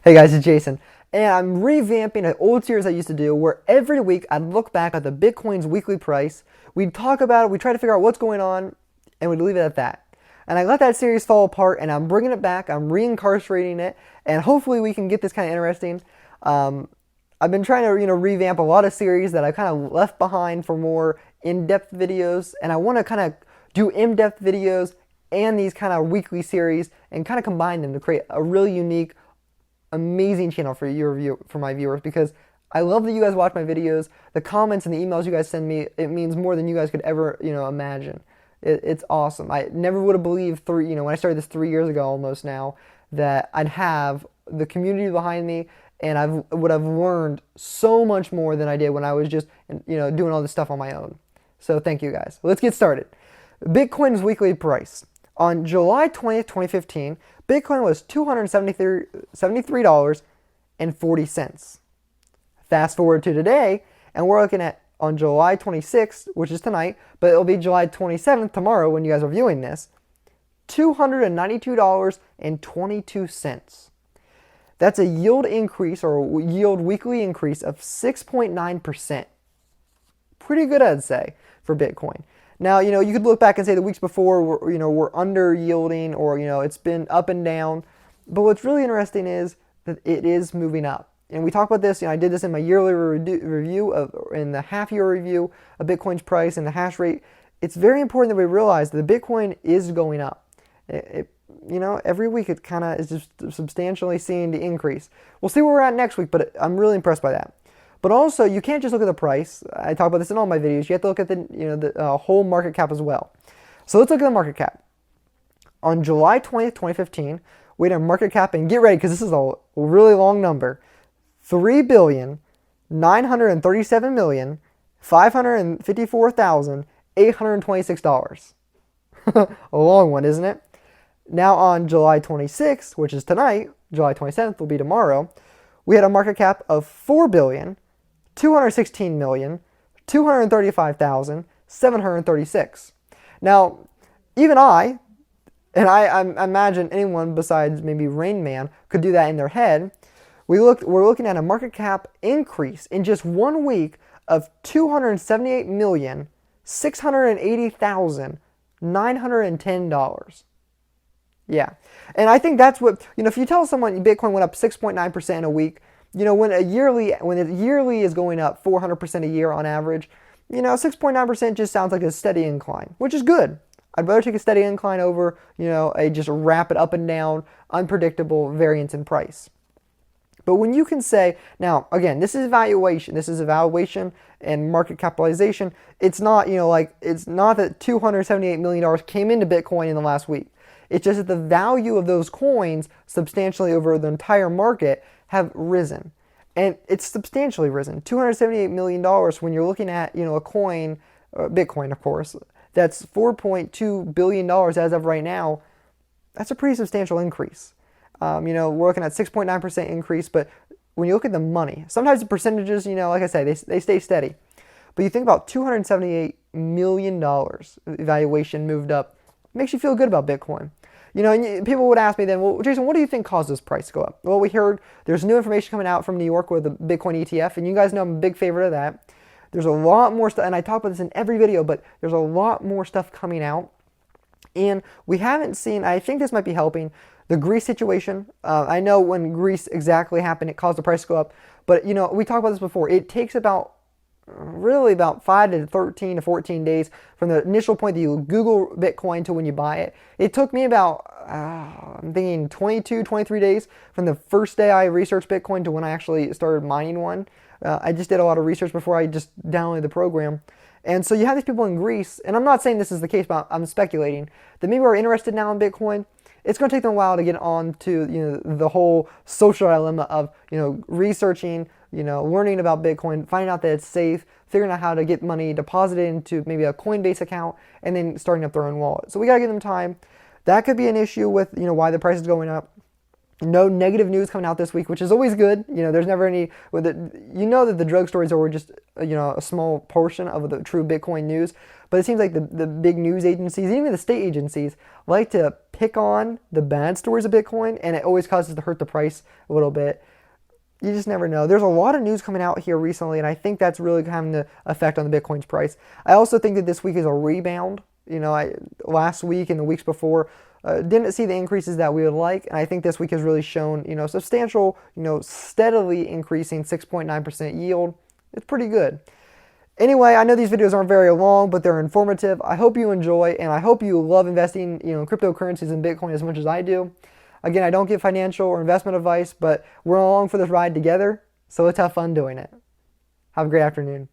Hey guys, it's Jason, and I'm revamping an old series I used to do where every week I'd look back at the Bitcoin's weekly price, we'd talk about it, we'd try to figure out what's going on, and we'd leave it at that. And I let that series fall apart, and I'm bringing it back, I'm reincarcerating it, and hopefully we can get this kind of interesting. I've been trying to revamp a lot of series that I kind of left behind for more in-depth videos, and I want to kind of do in-depth videos and these kind of weekly series and kind of combine them to create a really unique, amazing channel for my viewers, because I love that you guys watch my videos. The comments and the emails you guys send me, it means more than you guys could ever imagine. It's awesome. I never would have believed when I started this 3 years ago almost now, that I'd have the community behind me, and I would have learned so much more than I did when I was just doing all this stuff on my own. So thank you guys. Let's get started. Bitcoin's weekly price. On July 20th, 2015, Bitcoin was $273.40. Fast forward to today, and we're looking at on July 26th, which is tonight, but it'll be July 27th tomorrow when you guys are viewing this, $292.22. That's a yield increase, or yield weekly increase, of 6.9%. Pretty good, I'd say, for Bitcoin. Now, you could look back and say the weeks before were under yielding, or it's been up and down. But what's really interesting is that it is moving up. And we talk about this, I did this in my yearly review in the half-year review of Bitcoin's price and the hash rate. It's very important that we realize that the Bitcoin is going up. Every week it kind of is just substantially seeing the increase. We'll see where we're at next week, but I'm really impressed by that. But also, you can't just look at the price. I talk about this in all my videos. You have to look at the whole market cap as well. So let's look at the market cap. On July 20th, 2015, we had a market cap, and get ready because this is a really long number, $3,937,554,826. A long one, isn't it? Now on July 26th, which is tonight, July 27th will be tomorrow, we had a market cap of $4,216,235,736. Now, even I imagine anyone besides maybe Rain Man could do that in their head. We're looking at a market cap increase in just 1 week of $278,680,910. Yeah. And I think that's what, if you tell someone Bitcoin went up 6.9% in a week, when it yearly is going up 400% a year on average, 6.9% just sounds like a steady incline, which is good. I'd rather take a steady incline over, a just rapid up and down, unpredictable variance in price. But when you can say, now, again, this is evaluation and market capitalization. It's not, it's not that $278 million came into Bitcoin in the last week. It's just that the value of those coins substantially over the entire market have risen. And it's substantially risen. $278 million when you're looking at, a coin, Bitcoin, of course, that's $4.2 billion as of right now. That's a pretty substantial increase. We're looking at 6.9% increase, but when you look at the money, sometimes the percentages, like I say, they stay steady. But you think about $278 million valuation moved up, makes you feel good about Bitcoin. And people would ask me then, well, Jason, what do you think caused this price to go up? Well, we heard there's new information coming out from New York with the Bitcoin ETF, and you guys know I'm a big favorite of that. There's a lot more stuff, and I talk about this in every video, but there's a lot more stuff coming out. And we haven't seen, I think this might be helping, the Greece situation. I know when Greece exactly happened, it caused the price to go up. But, we talked about this before. It takes about 5 to 13 to 14 days from the initial point that you Google Bitcoin to when you buy it. It took me about, I'm thinking 22, 23 days from the first day I researched Bitcoin to when I actually started mining one. I just did a lot of research before I just downloaded the program. And so you have these people in Greece, and I'm not saying this is the case, but I'm speculating, that maybe are interested now in Bitcoin. It's going to take them a while to get on to the whole social dilemma of researching, learning about Bitcoin, finding out that it's safe, figuring out how to get money deposited into maybe a Coinbase account, and then starting up their own wallet. So we got to give them time. That could be an issue with why the price is going up. No negative news coming out this week, which is always good. There's never any. That the drug stories are just a small portion of the true Bitcoin news, but it seems like the big news agencies, even the state agencies, like to pick on the bad stories of Bitcoin, and it always causes to hurt the price a little bit. You just never know. There's a lot of news coming out here recently, and I think that's really having an effect on the Bitcoin's price. I also think that this week is a rebound. Last week and the weeks before, didn't see the increases that we would like, and I think this week has really shown, substantial, steadily increasing 6.9% yield. It's pretty good. Anyway, I know these videos aren't very long, but they're informative. I hope you enjoy, and I hope you love investing, in cryptocurrencies and Bitcoin as much as I do. Again, I don't give financial or investment advice, but we're along for this ride together, so let's have fun doing it. Have a great afternoon.